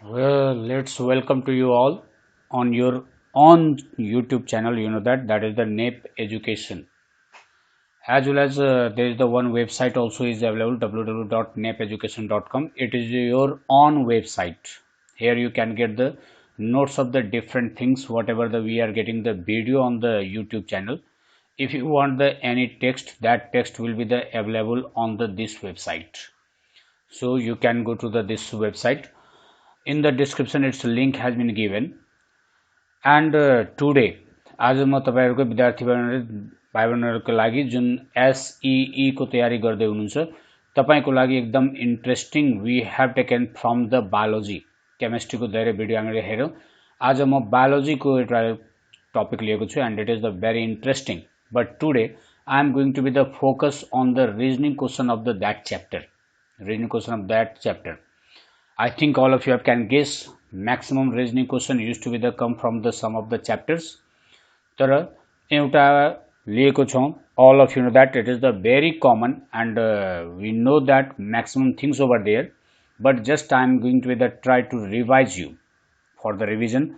Well, let's welcome to you all on your own YouTube channel. You know that is the NAP Education. As well as there is the one website also is available www.napeducation.com. It is your own website. Here you can get the notes of the different things whatever we are getting the video on the YouTube channel. If you want the any text, that text will be the available on the this website. So you can go to the this website. In the description its link has been given. And today आज म तपाईहरुको विद्यार्थी भाइ बहनहरुको लागि जुन SEE को तयारी गर्दै हुनुहुन्छ तपाईको लागि एकदम interesting we have taken from the biology chemistry को धेरै भिडियो हामीले हेर्यौं आज म बायोलोजी को एउटा टपिक लिएको छु and it is the very interesting but today I am going to be the focus on the reasoning question of the that chapter reasoning question of that chapter. I think all of you can guess maximum reasoning question used to be the come from the sum of the chapters. तर एउटा लिएको छौं all of you know that it is the very common and we know that maximum things over there, but just I am going to be the try to revise you for the revision.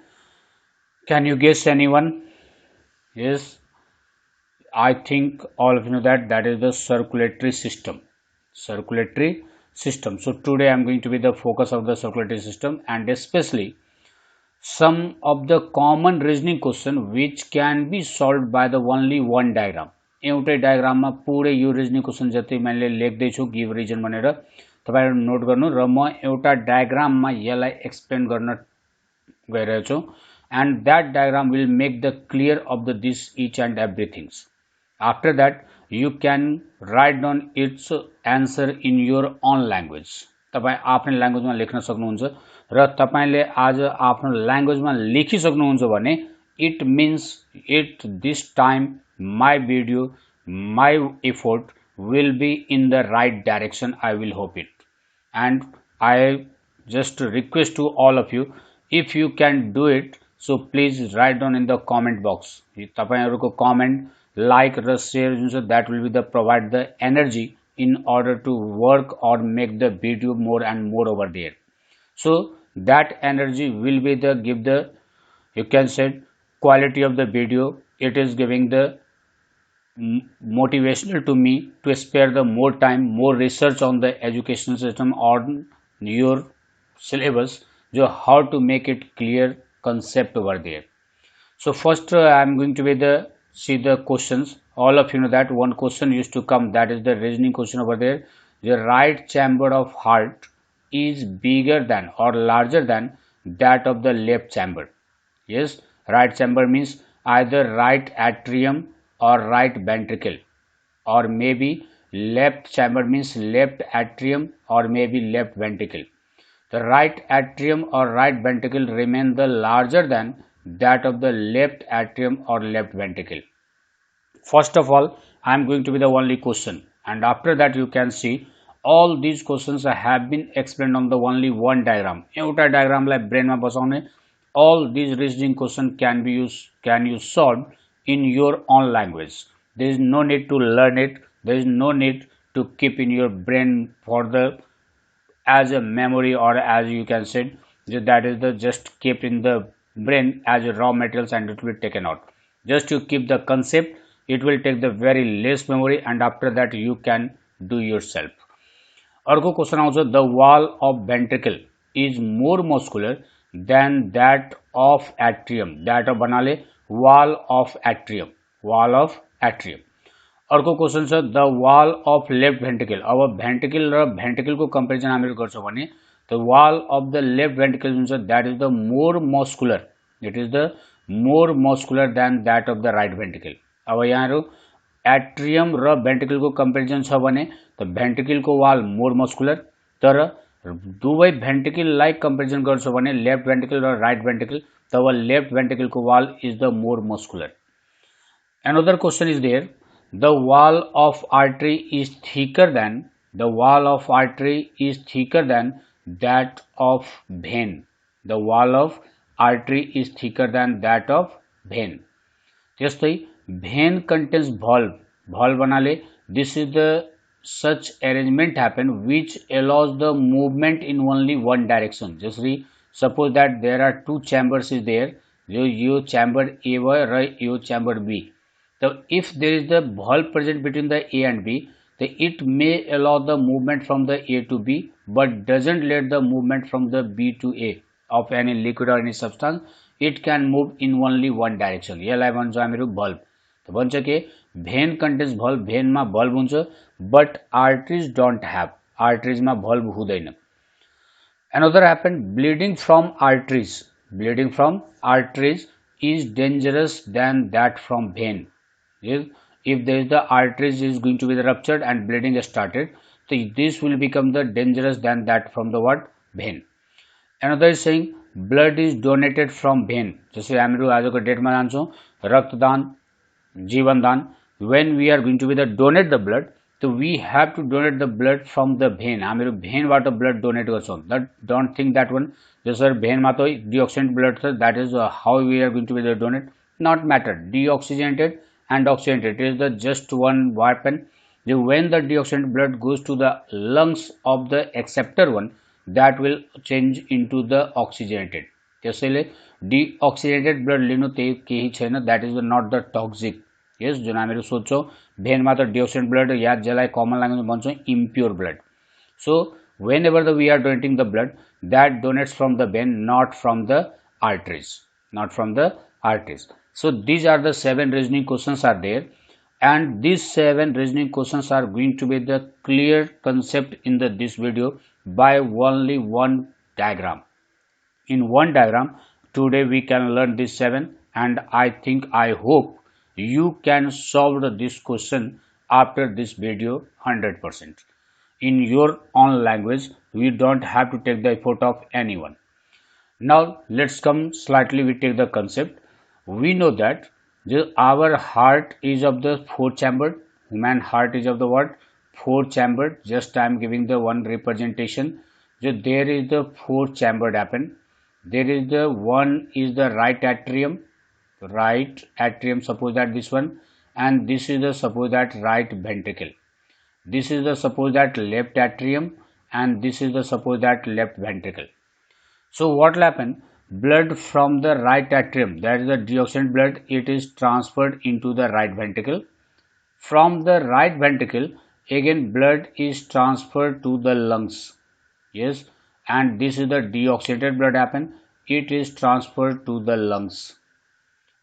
Can you guess anyone? Yes, I think all of you know that is the circulatory system. Circulatory system. So today I am going to be the focus of the circulatory system and especially some of the common reasoning question which can be solved by the only one diagram. एउटै डायग्राममा पुरै यो reasoning question जति मैले लेख्दै छु give region भनेर तपाईहरु note गर्नु र म एउटा डायग्राममा यसलाई एक्सप्लेन गर्न गइरहेको छु and that diagram will make the clear of the this each and everything. After that you can write down its answer in your own language. तपाई आफ्नो ल्याङ्ग्वेजमा लेख्न सक्नुहुन्छ र तपाईले आज आफ्नो ल्याङ्ग्वेजमा लेखिसक्नुहुन्छ भने it means it this time my video my effort will be in the right direction. I will hope it, and I just request to all of you, if you can do it, so please write down in the comment box. तपाईहरुको comment like raw share Jun that will be the provide the energy in order to work or make the video more and more over there. So that energy will be the give the you can say quality of the video. It is giving the motivational to me to spare the more time more research on the education system on your syllabus, so how to make it clear concept over there. So first I am going to be the see the questions. All of you know that one question used to come, that is the reasoning question over there. The right chamber of heart is bigger than or larger than that of the left chamber. Yes, right chamber means either right atrium or right ventricle, or maybe left chamber means left atrium or maybe left ventricle. The right atrium or right ventricle remain the larger than that of the left atrium or left ventricle. First of all, I am going to be the only question, and after that you can see all these questions have been explained on the only one diagram. एउटा डायग्रामलाई ब्रेनमा बसाउने all these reasoning question can you solve in your own language. There is no need to learn it. There is no need to keep in your brain for the as a memory, or as you can say that is the just keep in the brain as a raw materials and it will be taken out. Just to keep the concept, it will take the very less memory and after that you can do yourself. अर्को question आउँछ, the wall of ventricle is more muscular than that of atrium. that of भन्नाले wall of atrium, wall of atrium. अर्को question छ the wall of left ventricle. अब ventricle र ventricle को comparison हामीले गर्छौं भने the wall of the left ventricle जुन छ that is the more muscular, it is the more muscular than that of the right ventricle. अब यहाँहरु atrium र ventricle को comparison छ भने त ventricle को wall more muscular, तर दुवै ventricle like comparison गर्छौं भने left ventricle र right ventricle, तब left ventricle को wall is the more muscular. Another question is there, the wall of artery is thicker than that of vein. The wall of artery is thicker than that of vein. त्यस्तै vein contains valve. Valve भन्नाले this is the such arrangement happen which allows the movement in only one direction. जसरी suppose that there are two chambers is there, yo chamber A raw yo chamber B. So if there is the valve present between the A and B, then it may allow the movement from the A to B, but doesn't let the movement from the B to A of any liquid or any substance. It can move in only one direction. यसलाई भन्छ हामीहरू valve. त भन्छ के vein contains valve, vein मा valve हुन्छ, but arteries don't have. Arteries मा valve हुँदैन. Another happen, bleeding from arteries. Bleeding from arteries is dangerous than that from vein. If there is the arteries is going to be ruptured and bleeding is started, so this will become the dangerous than that from the what vein. Another is saying blood is donated from vein. जैसे हामीहरू आजको डेटमा जान्छौँ रक्तदान, जीवनदान. When we are going to be the donate the blood, so we have to donate the blood from the vein. हामीहरू भेनबाट blood donate गर्छौँ. That don't think that one. जसरी भेनमा त deoxygenated blood छ, that is how we are going to be the donate. Not matter. Deoxygenated and oxygenated is the just one weapon. When the deoxygenated blood goes to the lungs of the acceptor one, that will change into the oxygenated. त्यसैले deoxygenated blood लिनु त्यही केही छैन, that is not the toxic. Yes, जुन हामीहरू सोच्छौँ भेनमा त deoxygenated blood या जसलाई कमन ल्याङ्ग्वेजमा भन्छौँ impure blood. So whenever we are donating the blood, that donates from the vein, not from the arteries. Not from the arteries. So these are the 7 reasoning questions are there, and these 7 reasoning questions are going to be the clear concept in this video by only one diagram. In one diagram today we can learn these 7, and I hope you can solve this question after this video 100% in your own language. We don't have to take the effort of anyone. Now let's come slightly we take the concept. We know that our heart is of the 4 chambered. Human heart is of the what? 4 chambered. Just I am giving the one representation. So there is the 4 chambered happen. There is the one is the right atrium. Right atrium, suppose that this one, and this is the suppose that right ventricle. This is the suppose that left atrium, and this is the suppose that left ventricle. So what will happen? Blood from the right atrium, that is the deoxygenated blood, it is transferred into the right ventricle. From the right ventricle, again blood is transferred to the lungs. Yes, and this is the deoxygenated blood happen. It is transferred to the lungs.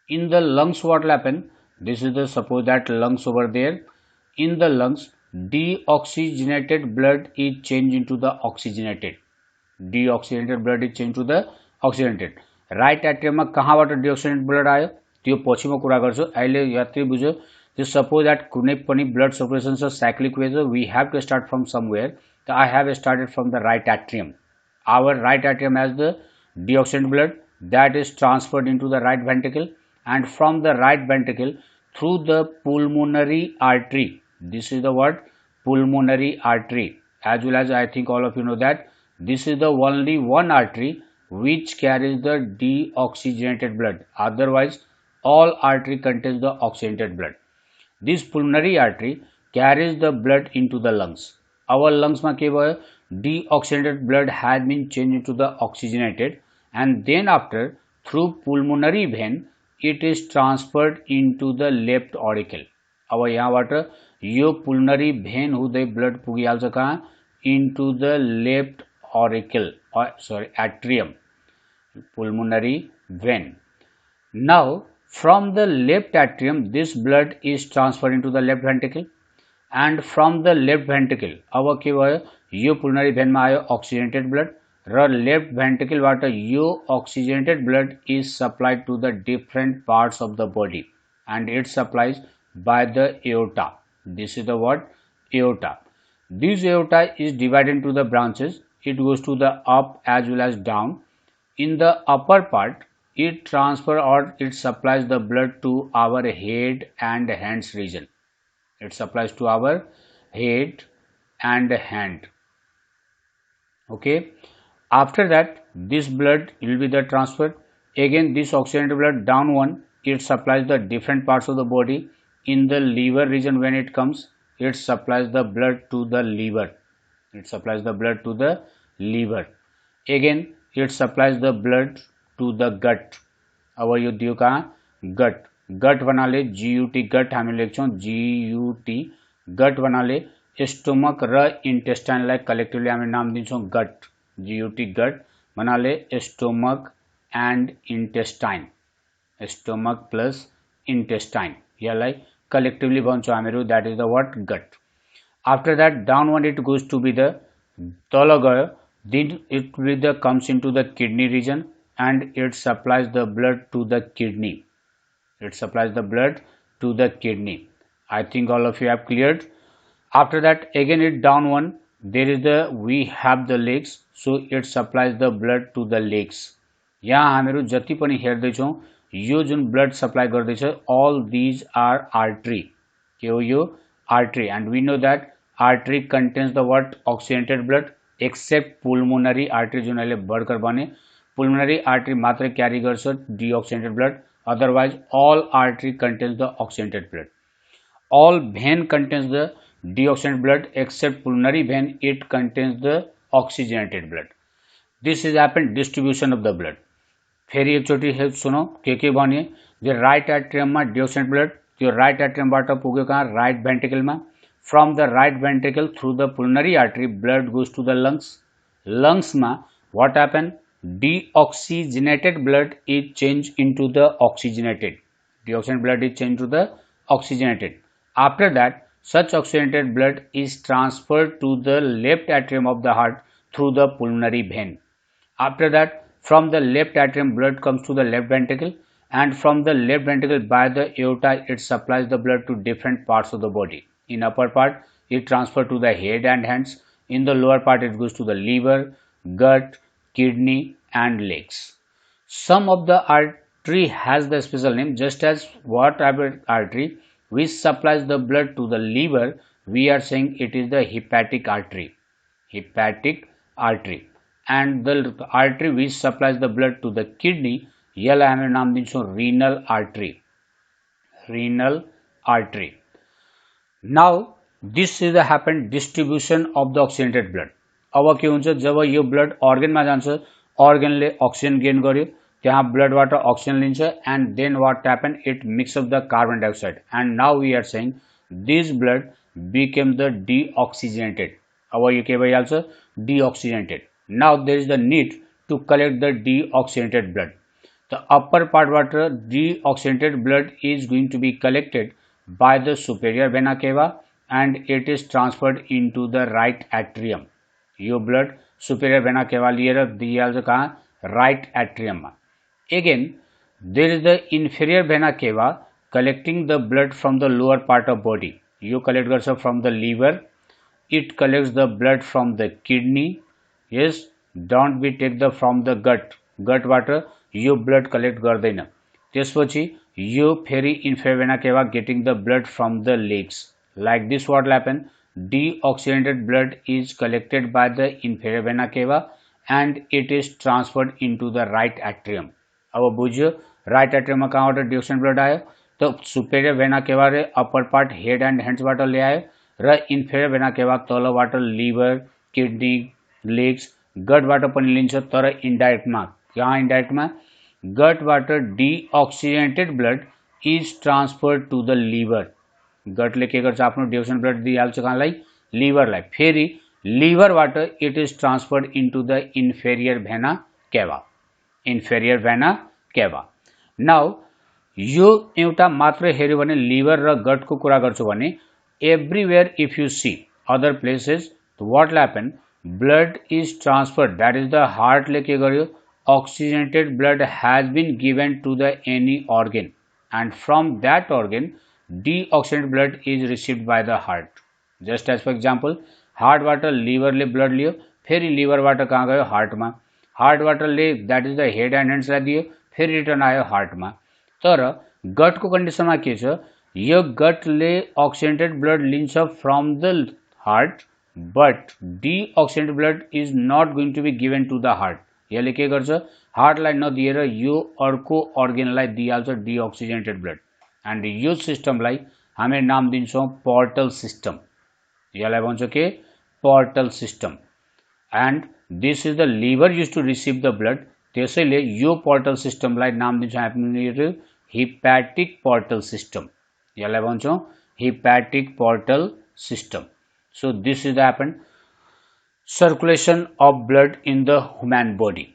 In the lungs what will happen? This is the suppose that lungs over there. In the lungs, deoxygenated blood is changed into the oxygenated. Deoxygenated blood is changed to the oxygenated. Right atrium मा कहाँबाट deoxygenated blood आयो त्यो पछि म कुरा गर्छु. अहिले यात्री बुझ्यो. Just suppose that कुनै पनि blood circulation छ cyclic way, we have to start from somewhere. So I have started from the right atrium. Our right atrium has the deoxygenated blood that is transferred into the right ventricle, and from the right ventricle through the pulmonary artery. This is the word pulmonary artery. As well as I think all of you know that this is the only one artery which carries the deoxygenated blood. Otherwise, all artery contains the oxygenated blood. This pulmonary artery carries the blood into the lungs. Our lungs ma ke bhayo? Deoxygenated blood has been changed into the oxygenated, and then after through pulmonary vein it is transferred into the left auricle. अब यहाँबाट यो pulmonary vein हुँदै blood पुगिहाल्छ कहाँ? Into the left auricle, or sorry, atrium. Pulmonary vein. Now from the left atrium this blood is transferred into the left ventricle, and from the left ventricle अब के भयो? यो pulmonary vein मा आयो oxygenated blood, र left ventricle बाट यो oxygenated blood is supplied to the different parts of the body, and it supplies by the aorta. This is the word aorta. This aorta is divided into the branches. It goes to the up as well as down. In the upper part it transfer or it supplies the blood to our head and hands region. It supplies to our head and hand. Okay. After that this blood will be the transferred. Again this oxygenated blood down one, it supplies the different parts of the body. In the liver region when it comes, it supplies the blood to the liver. It supplies the blood to the liver. Again it supplies the blood to the gut. अब यो दियो कहाँ गट गट भन्नाले GUT गट हामी लेख्छौं GUT gut भन्नाले stomach र इन्टेस्टाइनलाई collectively हामी नाम दिन्छौं गट GUT gut भन्नाले stomach and intestine stomach plus intestine यसलाई कलेक्टिभली भन्छौं हामीहरु that is the what gut after that down one it goes to be the तल गयो then it will the comes into the kidney region and it supplies the blood to the kidney. It supplies the blood to the kidney. I think all of you have cleared. After that again it down one there is the we have the legs, so it supplies the blood to the legs. यहाँ हामीहरु जति पनि हेर्दै छौं यो जुन blood supply गर्दै छ all these are artery. के हो यो artery and we know that artery contains the what oxygenated blood except pulmonary artery जुन अहिले बढकर बने pulmonary artery मात्र क्यारी गर्छ deoxygenated blood, otherwise all artery contains the oxygenated blood. All vein contains the deoxygenated blood except pulmonary vein, it contains the oxygenated blood. This is happened distribution of the blood. फेरि एकचोटी सुनौ के भने जो right एट्रियममा deoxygenated blood त्यो right एट्रियमबाट पुग्यो कहाँ right भेन्ट्रिकलमा. From the right ventricle through the pulmonary artery, blood goes to the lungs. Lungs ma what happen? Deoxygenated blood is changed into the oxygenated. Deoxygenated blood is changed to the oxygenated. After that, such oxygenated blood is transferred to the left atrium of the heart through the pulmonary vein. After that, from the left atrium, blood comes to the left ventricle, and from the left ventricle by the aorta, it supplies the blood to different parts of the body. In upper part, it transfers to the head and hands. In the lower part, it goes to the liver, gut, kidney, and legs. Some of the artery has the special name, just as what artery which supplies the blood to the liver, we are saying it is the hepatic artery. Hepatic artery. And the artery which supplies the blood to the kidney, यसलाई हामी नाम दिन्छौं renal artery. Renal artery. Now this is the happen distribution of the oxygenated blood. अब के हुन्छ जब यो blood अर्गनमा जान्छ अर्गनले oxygen gain गर्यो त्यहाँ ब्लडबाट अक्सिजन लिन्छ and then what happen it mix up the carbon dioxide and now we are saying this blood became the deoxygenated. अब यो के भइहाल्छ deoxygenated. Now there is the need to collect the deoxygenated blood. The upper part water deoxygenated blood is going to be collected by the superior vena cava and it is transferred into the right atrium. Yo blood superior vena cava लिएर दिइहाल्छ कहाँ right atrium मा. Again there is the inferior vena cava collecting the blood from the lower part of body. Yo collect गर्छ from the liver, it collects the blood from the kidney. Yes, don't be take the from the gut. Gut बाट यो blood collect गर्दैन. त्यसपछि यो फेरि inferior vena cava getting the blood from the legs. Like this what will happen? Deoxygenated blood is collected by the inferior vena cava and it is transferred into the right atrium. अब बुझ्यो right atrium मा कहाँबाट deoxygenated blood आयो तो superior vena cava रे upper part head and hands बाट ल्यायो र inferior vena cava तलबाट liver, kidney, legs, gut बाट पनि लिन्छ तर indirect मा. कहाँ indirect मा gut water deoxygenated blood is transferred to the liver. gut ले के गर्छ आफ्नो deoxygenated blood दिइहाल्छ कहाँलाई liver लाई. फेरि liver water it is transferred into the inferior vena cava. Inferior vena cava. Now यो एउटा मात्र हेर्यो भने liver र gut को कुरा गर्छु भने everywhere if you see other places what will happen? Blood is transferred, that is the heart ले के गर्यो oxygenated blood has been given to the any organ and from that organ deoxygenated blood is received by the heart. Just as for example heart water liver ले blood लियो फेरि liver water कहाँ गयो heart मा. heart water ले that is the head and hands लाई दियो फेरि return आयो heart मा. तर gut को कन्डिसन मा के छ यो gut ले oxygenated blood लिन्छ from the heart but deoxygenated blood is not going to be given to the heart. यसले के गर्छ हार्टलाई नदिएर यो अर्को अर्गनलाई दिइहाल्छ डिअक्सिजनेटेड ब्लड एन्ड यो सिस्टमलाई हामी नाम दिन्छौं पोर्टल सिस्टम. यसलाई भन्छ के portal system. End this is the liver used to receive the blood. त्यसैले यो portal system लाई नाम दिन्छौं हामीले hepatic portal system. यसलाई भन्छौं hepatic portal system. So this is the happened circulation of blood in the human body.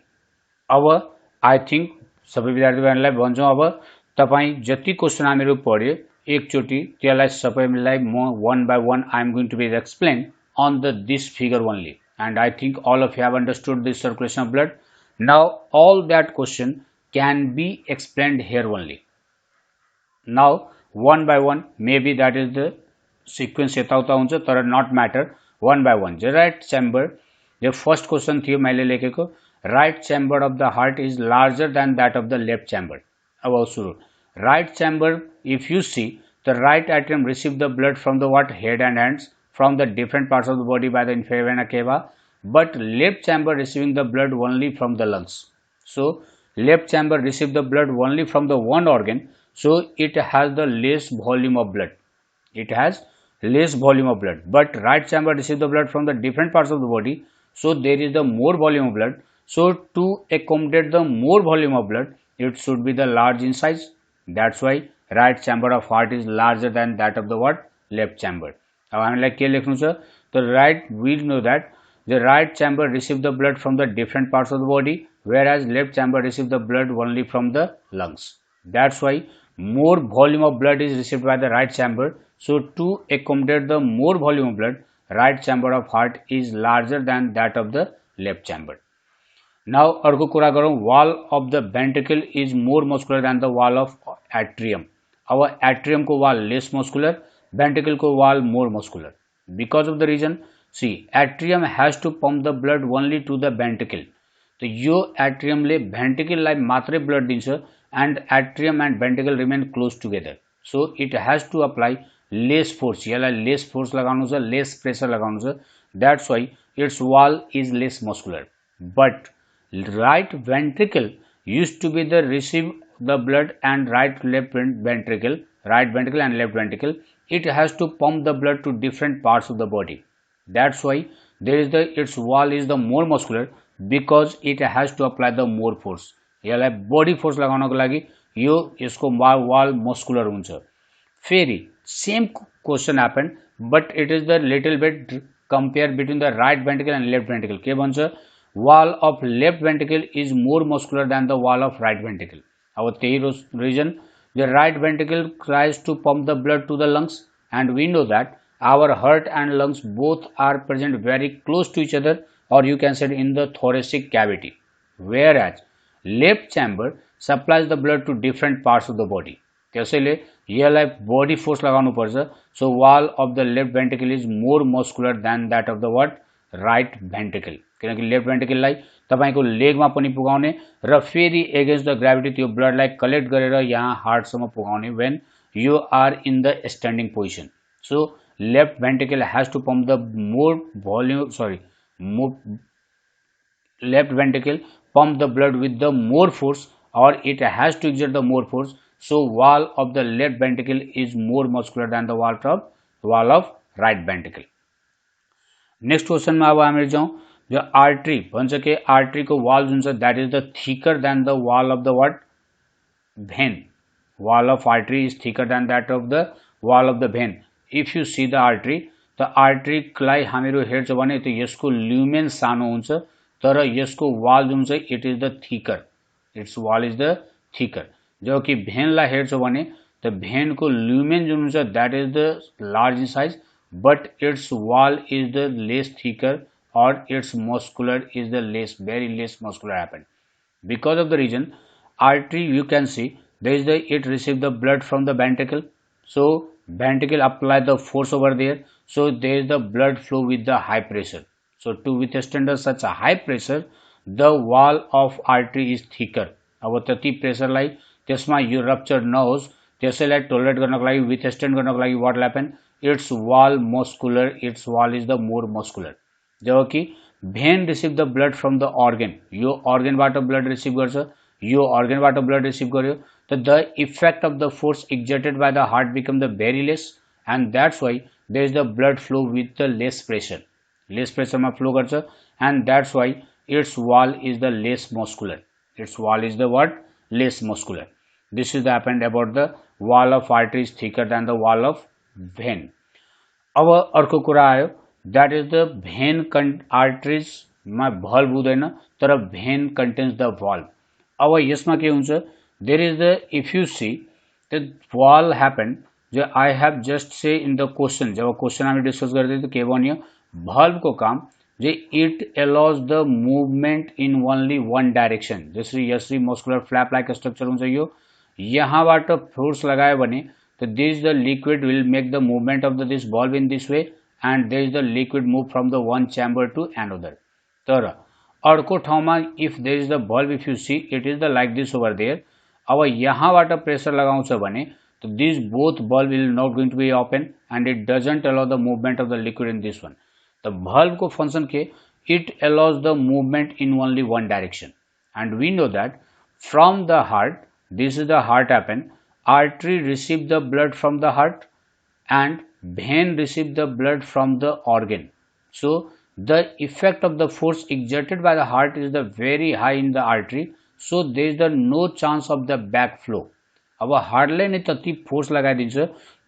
अब I think सबै विद्यार्थीहरुलाई भन्छौं अब तपाई जति question हामीहरु पढ्यो एकचोटी त्यसलाई सबैलाई म one by one I am going to be explain on this figure only, and I think all of you have understood this circulation of blood. Now all that question can be explained here only. Now one by one, maybe that is the sequence यताउता हुन्छ तर not matter, one by one. The right chamber, the first question थियो मैले लेखेको, right chamber of the heart is larger than that of the left chamber. अब सुरु, right chamber, if you see, the right atrium receive the blood from the what, head and hands, from the different parts of the body by the inferior vena cava, but left chamber receiving the blood only from the lungs. So left chamber receive the blood only from the one organ, so it has the less volume of blood. It has less volume of blood, but right chamber receive the blood from the different parts of the body, so there is the more volume of blood. So to accommodate the more volume of blood, it should be the large in size. That's why right chamber of heart is larger than that of the what, left chamber. अब हामीलाई के लेख्नु छ, the right, we know that the right chamber receive the blood from the different parts of the body, whereas left chamber receive the blood only from the lungs. That's why more volume of blood is received by the right chamber. So to accommodate the more volume of blood, right chamber of heart is larger than that of the left chamber. Now अर्को कुरा गरौं, wall of the ventricle is more muscular than the wall of atrium. Our atrium को wall less muscular, ventricle को wall more muscular. Because of the reason, see, atrium has to pump the blood only to the ventricle. तो यो atrium ले ventricle लाई मात्रै blood दिन्छ, and atrium and ventricle remain close together. So it has to apply less force. यसलाई less force लगाउनु छ, less pressure लगाउनु छ. That's why its wall is less muscular. But right ventricle used to be the receive the blood, and right ventricle and left ventricle, it has to pump the blood to different parts of the body. That's why there is the its wall is the more muscular, because it has to apply the more force. यसलाई body force लगाउनको लागि यो यसको wall muscular हुन्छ. फेरि same question happened, but it is the little bit compare between the right ventricle and left ventricle. के भन्छ, wall of left ventricle is more muscular than the wall of right ventricle. अब त्यही reason the right ventricle tries to pump the blood to the lungs, and we know that our heart and lungs both are present very close to each other, or you can say in the thoracic cavity, whereas left chamber supplies the blood to different parts of the body. त्यसैले यसलाई body force लगाउनु पर्छ. So wall of the left ventricle is more muscular than that of the what, right ventricle. किनकि left ventricle लाई तपाईको लेगमा पनि पुगाउने र फेरि against the gravity त्यो ब्लडलाई collect गरेर यहाँ हार्टसम्म पुगाउने when you are in the standing position. So left ventricle has to pump the more volume, left ventricle pump the blood with the more force, or it has to exert the more force. So wall of the left ventricle is more muscular than the wall of right ventricle. Next question में अब हामी जाउँ, जो artery भन्छ के artery को wall जुन छ that is the thicker than the wall of the what, vein. Wall of artery is thicker than that of the wall of the vein. If you see the artery, त आर्टरीलाई हामीहरु हेर्छौं भने त यसको lumen सानो हुन्छ, तर यसको वाल जुन छ it is the thicker, it's वाल इज द थिकर. जबकि भेनलाई हेर्छौं भने त भेनको ल्युमेन जुन हुन्छ that is the large in size, but its wall is the less thicker, or its muscular is the very less muscular happen. Because of the reason, artery you can see there is it receive the blood from the ventricle, so ventricle apply the force over there, so there is the blood flow with the high pressure. So to withstand such a high pressure, the wall of artery is thicker. अब त्यति प्रेसरलाई त्यसमा यो rupture नहोस् त्यसैलाई tolerate गर्नको लागि, विथस्ट्यान्ड गर्नको लागि what will happen, its wall muscular, its wall is the more muscular. जबकि vein receive the blood from the organ, यो organबाट ब्लड रिसीव गर्छ, यो organबाट ब्लड रिसीव गर्यो, त the effect of the force exerted by the heart become the very less, and that's why there is the blood flow with the less pressure. Less प्रेसरमा flow गर्छ, and that's why its wall is the less muscular. Its wall is the what? Less muscular. This is happened about the wall of artery is thicker than the wall of vein. अब अर्को कुरा आयो, that is the vein arteries मा valve हुँदैन तर vein contains the valve. अब यसमा के हुन्छ, there is the, if you see the wall happen, जो I have just say in the question, जब क्वेश्चन हामी डिस्कस गर्दै थियो के भन्यो, valve को काम जे it allows the movement in only one direction. जसरी यसरी muscular flap like structure हुन्छ यो, यहाँबाट फोर्स लगायो भने so this the liquid will make the movement of this valve in this way, and there is the liquid move from the one chamber to another. तर अर्को ठाउँमा if there is the valve, if you see it is the like this over there. अब यहाँबाट pressure लगाउँछ भने तो these both valve will not going to be open and it doesn't allow the movement of the liquid in this one. The valve को function के it allows the movement in only one direction, and we know that from the heart, this is the heart happen. Artery receive the blood from the heart and vein receive the blood from the organ. So the effect of the force exerted by the heart is the very high in the artery, so there is the no chance of the backflow. अब Hartley नै तति force लगाइदिन्छ,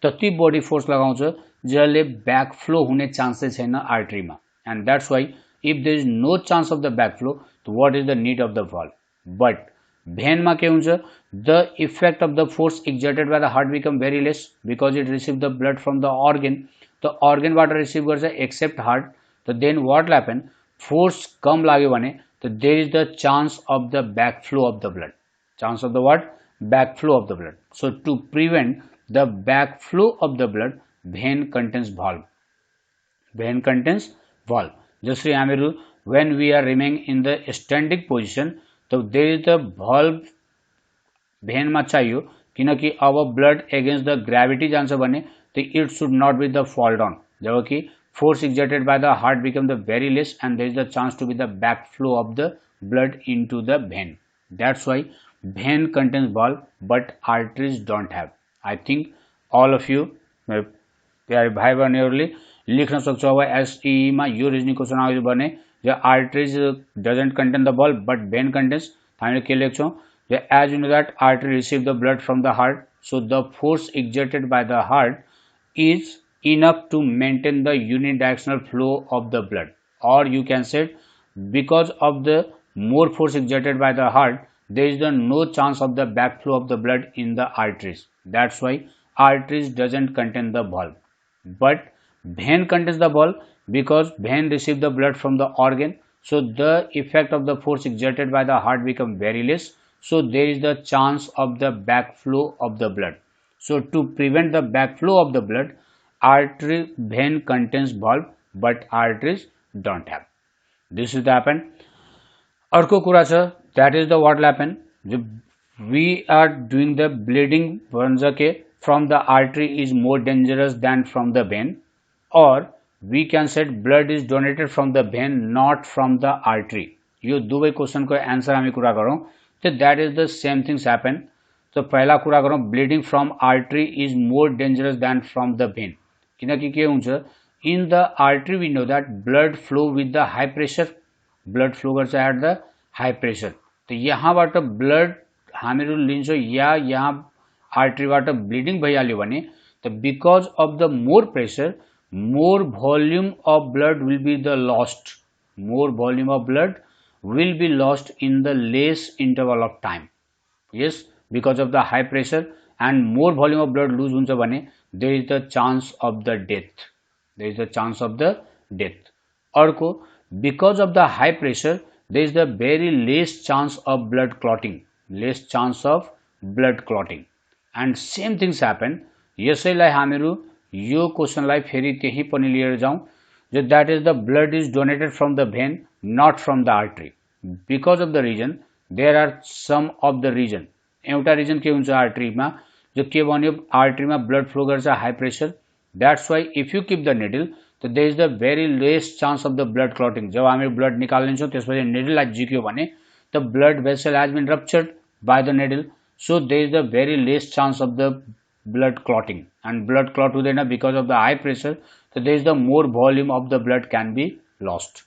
तति बडी force लगाउँछ जसले ब्याकफ्लो हुने chances छैन आर्टरीमा, and that's why if there is no chance of the backflow, what is the need of the valve? But vein मा के हुन्छ, the effect of the force exerted by the heart become very less because it receive the blood from the organ. The organ बाट receive गर्छ except heart. So then what will happen? Force कम लाग्यो भने so there is the chance of the backflow of the blood. Chance of the what? Backflow of the blood. So to prevent the backflow of the blood, vein contains valve. Vein contains valve. जसरी हामीहरू when we are remaining in the standing position, तो there is the valve vein मा चाहियो किनकि अब blood against the gravity जान्छ भने तो it should not be the fall down, जबकि force exerted by the heart become the very less and there is the chance to be the backflow of the blood into the vein. That's why vein contains valve but arteries don't have. I think all of you प्यारे भाइ बहनीहरुले लेख्न सक्छौ। अब SE मा यो reasoning question आयो भने the arteries doesn't contain the valve but vein contains, हामीले के लेख्छौं, as you know that artery receive the blood from the heart, so the force exerted by the heart is enough to maintain the unidirectional flow of the blood, or you can say because of the more force exerted by the heart there is the no chance of the backflow of the blood in the arteries. That's why arteries doesn't contain the valve but vein contains the valve because vein receive the blood from the organ, so the effect of the force exerted by the heart become very less, so there is the chance of the backflow of the blood. So to prevent the backflow of the blood, artery vein contains valve but arteries don't have. This is the happen. अर्को कुरा छ, that is the what will happen, we are doing the bleeding भन्छ के from the artery is more dangerous than from the vein, or we can say blood is donated from the vein not from the artery. यो दुवै question को answer हामी कुरा गरौं तो that is the same things happen. तो पहला कुरा गरौं, bleeding from artery is more dangerous than from the vein. किनकि के हुन्छ, in the artery we know that blood flow with the high pressure, blood flow गर्छ at the high pressure. तो यहाँबाट blood हामीहरु लिन्छौं या यहाँ artery बाट bleeding भइहाल्यो भने तो because of the more pressure, more volume of blood will be the lost. More volume of blood will be lost in the less interval of time. Yes, because of the high pressure and more volume of blood lose huncha bhane there is the chance of the death. There is the chance of the death. Arko, because of the high pressure there is the very less chance of blood clotting. Less chance of blood clotting. And same things happen. यसैलाई हामीहरु यो क्वेशनलाई फेरि त्यही पनि लिएर जाउँ, that is the blood is donated from the vein not from the artery because of the reason, there are some of the reason. एउटा region के हुन्छ आर्टरीमा, जो के भन्यो आर्टरीमा ब्लड फ्लो गर्छ high pressure, that's why if you keep the needle so there is the very less chance of the blood clotting. जब हामी blood निकाल्छौं त्यसपछि needle झिक्यो भने the blood vessel has been ruptured by the needle, so there is the very less chance of the blood clotting, and blood clot हुँदैन because of the high pressure, so there is the more volume of the blood can be lost.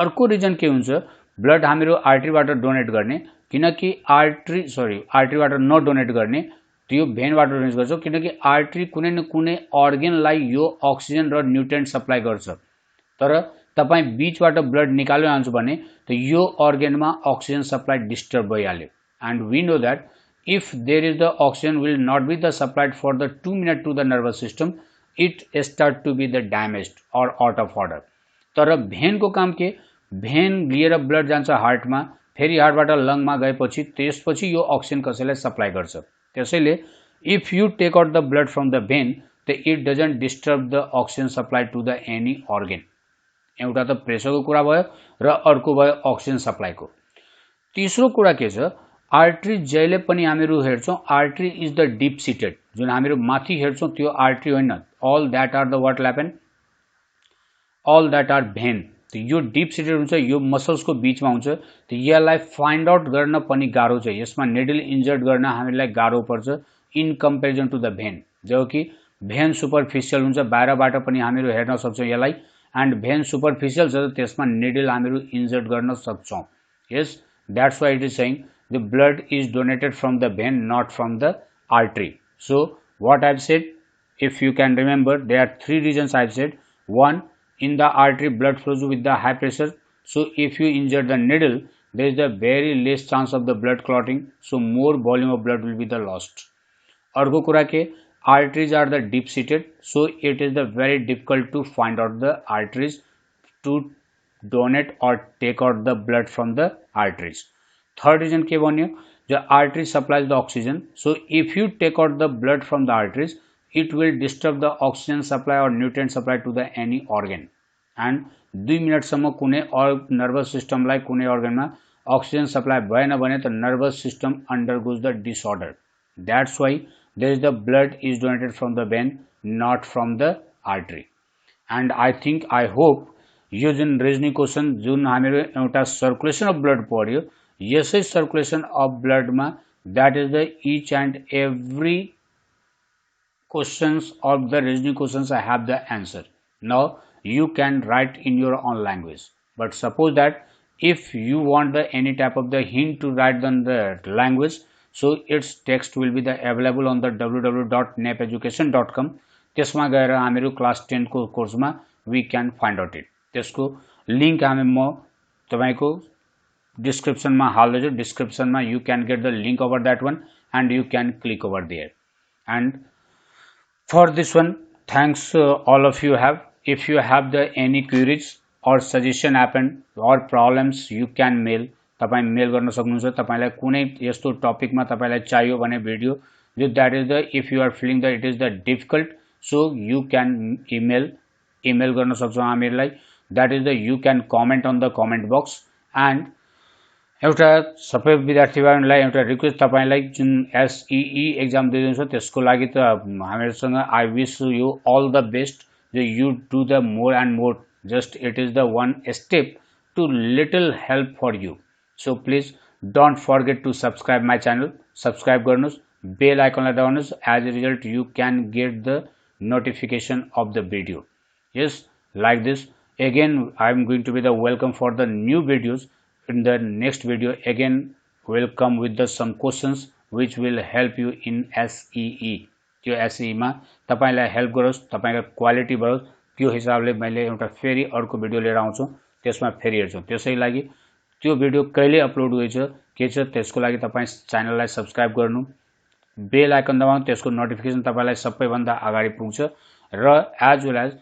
अर्को region के हुन्छ blood हामीहरू आर्ट्रीबाट donate गर्ने किनकि आर्ट्रीबाट नडोनेट गर्ने त्यो भेनबाट donate गर्छौँ किनकि आर्ट्री कुनै न कुनै अर्गनलाई यो अक्सिजन र न्युट्रिएन्ट सप्लाई गर्छ तर तपाई बीचबाट ब्लड निकालिहाल्छु भने त यो अर्गनमा अक्सिजन सप्लाई डिस्टर्ब भइहाल्यो and we know that if there is the oxygen will not be the supplied for the 2 minutes to the nervous system it start to be the damaged or out of order तर भेन को काम के भेन लिएर blood जान्छ हार्टमा फेरि हार्टबाट लङमा गएपछि त्यसपछि यो अक्सिजन कसैलाई सप्लाई गर्छ त्यसैले if you take out the blood from the vein it doesn't disturb the oxygen supply to the any organ एउटा त प्रेसरको कुरा भयो र अर्को भयो अक्सिजन सप्लाईको तेस्रो कुरा के छ आर्ट्री जहिले पनि हामीहरू हेर्छौं artery is the deep seated जुन हामीहरू माथि हेर्छौं त्यो आर्ट्री होइन all that are the what happen all that are vein यो डीप सीटेड हुन्छ यो मसल्स को बीचमा हुन्छ त यसलाई फाइन्ड आउट गर्न पनि गाह्रो छ यसमा नेडल इन्जर्ड गर्न हामीलाई गाह्रो पर्छ इन कम्पेरिजन टु द भेन जो कि भेन सुपरफिशियल हुन्छ बाहिरबाट पनि हामीहरू हेर्न सक्छौं यसलाई एन्ड भेन सुपरफिशियल छ त्यसमा नेडल हामीहरू इन्जर्ड गर्न सक्छौं yes that's why it is saying the blood is donated from the vein not from the artery so what I've said if you can remember there are three reasons I've said one in the artery blood flows with the high pressure so if you injure the needle there is a very less chance of the blood clotting so more volume of blood will be the lost arko kura ke arteries are the deep seated so it is the very difficult to find out the arteries to donate or take out the blood from the arteries third reason के भन्यो the artery supplies the oxygen so if you take out the blood from the arteries it will disturb the oxygen supply or nutrient supply to the any organ and 2 minute सम्म कुनै nervous सिस्टमलाई कुनै अर्गनमा oxygen supply भएन भने त nervous system undergoes the disorder that's why there is the blood is donated from the vein not from the artery and I think I hope यो जुन reasoning question जुन हामीहरू एउटा सर्कुलेसन अफ ब्लड पढ्यो यसै सर्कुलेसन अफ ब्लडमा that is the each and every questions of the reasoning questions I have the answer now you can write in your own language but suppose that if you want the any type of the hint to write on the language so its text will be the available on the www.nepeducation.com त्यसमा गएर हामीहरू class 10 को कोर्समा we can find out it त्यसको link हामी म तपाईको description ma हाल्दैछु description ma you can get the link over that one and you can click over there and for this one thanks all of you have if you have the any queries or suggestion happen or problems you can mail तपाई mail गर्न सक्नुहुन्छ तपाईलाई कुनै यस्तो टपिकमा तपाईलाई चाहियो भने video that is the if you are feeling that it is the difficult so you can email गर्न सक्छौ हामीलाई that is the you can comment on the comment box and एउटा सबै विद्यार्थीहरुलाई एउटा रिक्वेस्ट तपाईलाई जुन एसईई एक्जाम दिनुहुन्छ त्यसको लागि त हामीहरुसँग I wish you all the best जो you do the more and more just it is the one step to little help for you so please don't forget to subscribe my channel subscribe गर्नुस् bell आइकनलाई दबाउनुस् as a result you can get the notification of the video yes like this again I am going to be the welcome for the new videos in the next video again will come with the some questions which will help you in SEE त्यो SEE मा तपाईलाई help गरोस् तपाईको quality बढोस् त्यो हिसाबले मैले एउटा फेरि अर्को भिडियो लिएर आउँछु त्यसमा फेरि हेर्छु त्यसैलागि त्यो भिडियो कहिले अपलोड हुँदैछ के छ त्यसको लागि तपाई च्यानललाई सब्स्क्राइब गर्नु बेल आइकन दबाउनु त्यसको नोटिफिकेसन तपाईलाई सबैभन्दा अगाडि पुग्छ र as well as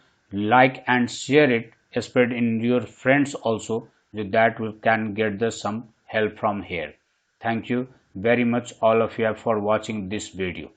like and share it spread in your friends also that we can get the some help from here. Thank you very much all of you for watching this video.